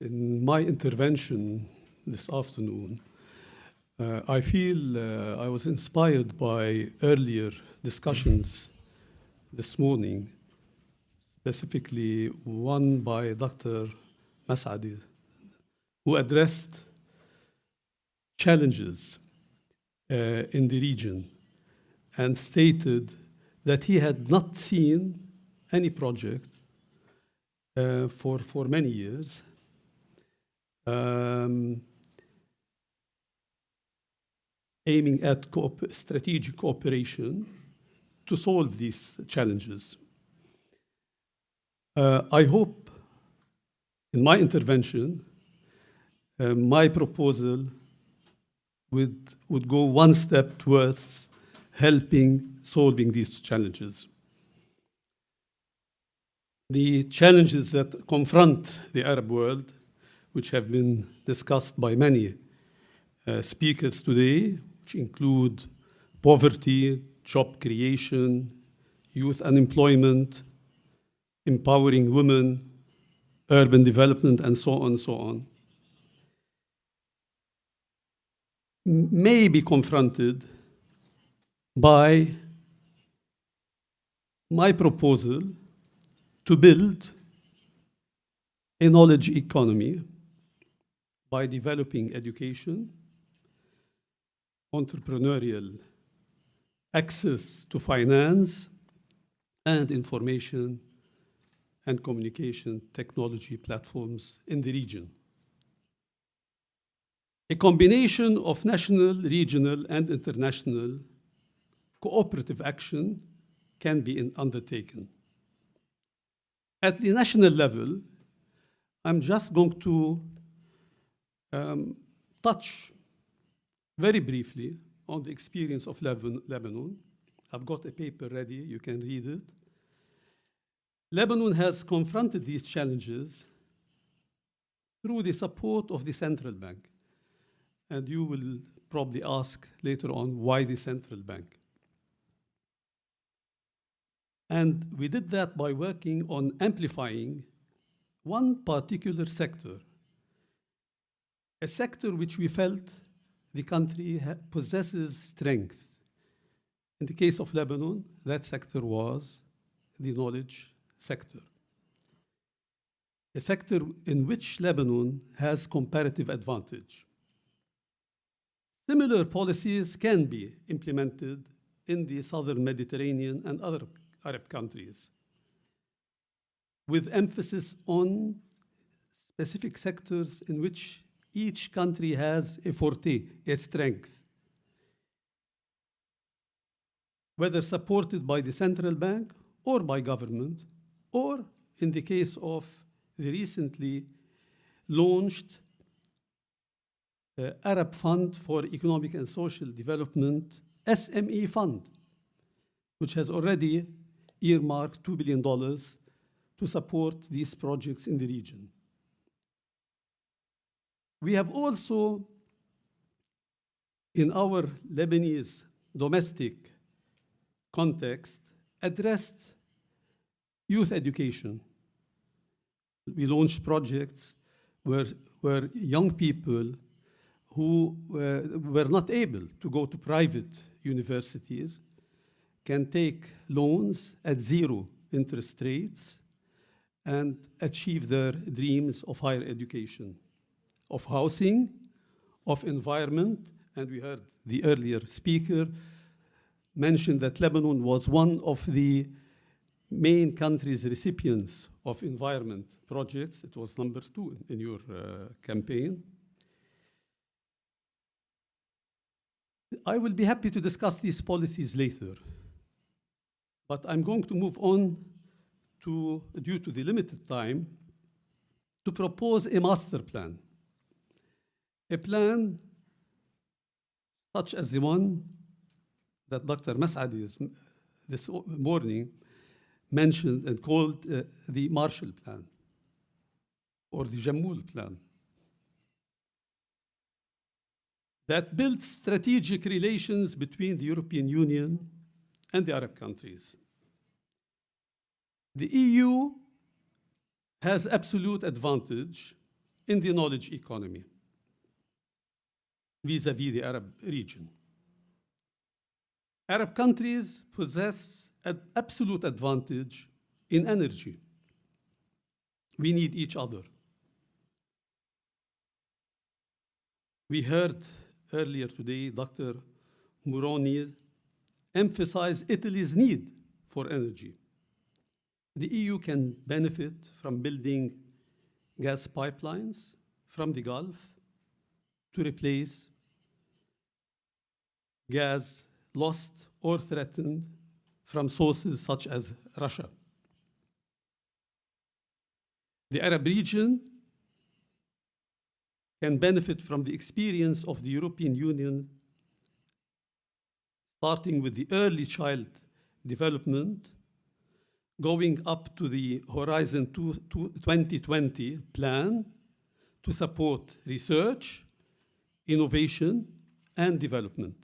In my intervention this afternoon, I feel I was inspired by earlier discussions this morning, specifically one by Dr. Masadi, who addressed challenges in the region and stated that he had not seen any project for many years aiming at strategic cooperation to solve these challenges. I hope in my intervention, my proposal would go one step towards helping solving these challenges. The challenges that confront the Arab world, which have been discussed by many speakers today, which include poverty, job creation, youth unemployment, empowering women, urban development, and so on, may be confronted by my proposal to build a knowledge economy by developing education, entrepreneurial access to finance, and information and communication technology platforms in the region. A combination of national, regional, and international cooperative action can be undertaken. At the national level, I'm just going to touch very briefly on the experience of Lebanon. I've got a paper ready, you can read it. Lebanon has confronted these challenges through the support of the central bank. And you will probably ask later on why the central bank. And we did that by working on amplifying one particular sector, a sector which we felt the country possesses strength. In the case of Lebanon, that sector was the knowledge sector, a sector in which Lebanon has comparative advantage. Similar policies can be implemented in the southern Mediterranean and other Arab countries, with emphasis on specific sectors in which each country has a forte, a strength, whether supported by the central bank or by government, or in the case of the recently launched Arab Fund for Economic and Social Development, SME Fund, which has already earmarked $2 billion to support these projects in the region. We have also, in our Lebanese domestic context, addressed youth education. We launched projects where young people who were not able to go to private universities can take loans at zero interest rates and achieve their dreams of higher education, of housing, of environment. And we heard the earlier speaker mention that Lebanon was one of the main countries recipients of environment projects. It was number 2 in your campaign. I will be happy to discuss these policies later, but I'm going to move on to, due to the limited time, to propose a master plan. A plan such as the one that Dr. Masadi this morning mentioned and called the Marshall Plan, or the Jamul Plan, that builds strategic relations between the European Union and the Arab countries. The EU has absolute advantage in the knowledge economy vis-à-vis the Arab region. Arab countries possess an absolute advantage in energy. We need each other. We heard earlier today Dr. Moroni emphasize Italy's need for energy. The EU can benefit from building gas pipelines from the Gulf to replace gas lost or threatened from sources such as Russia. The Arab region can benefit from the experience of the European Union, starting with the early child development, going up to the Horizon 2020 plan to support research, innovation, and development.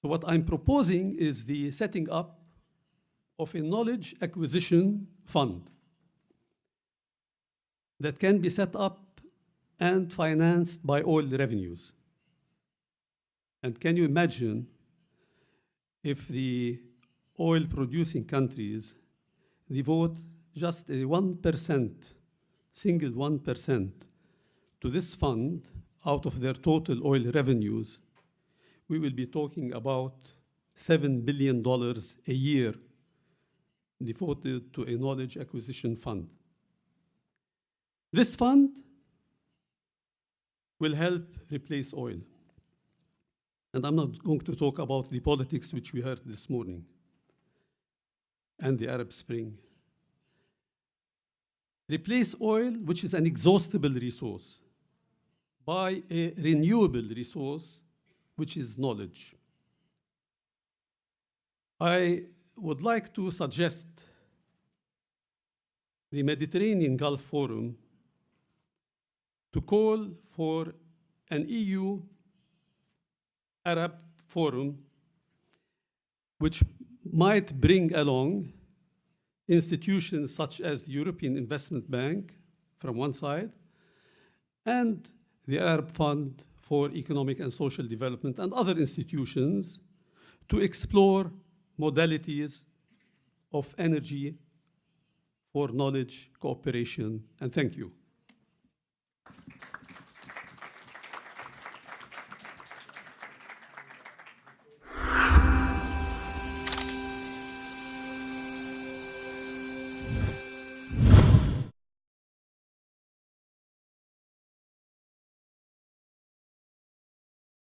So what I'm proposing is the setting up of a knowledge acquisition fund that can be set up and financed by oil revenues. And can you imagine if the oil-producing countries devote just a 1%, single 1% to this fund out of their total oil revenues? We will be talking about $7 billion a year devoted to a knowledge acquisition fund. This fund will help replace oil. And I'm not going to talk about the politics which we heard this morning and the Arab Spring. Replace oil, which is an exhaustible resource, by a renewable resource, which is knowledge. I would like to suggest the Mediterranean Gulf Forum to call for an EU-Arab forum which might bring along institutions such as the European Investment Bank from one side and the Arab Fund for Economic and Social Development and other institutions to explore modalities of energy for knowledge cooperation. And thank you.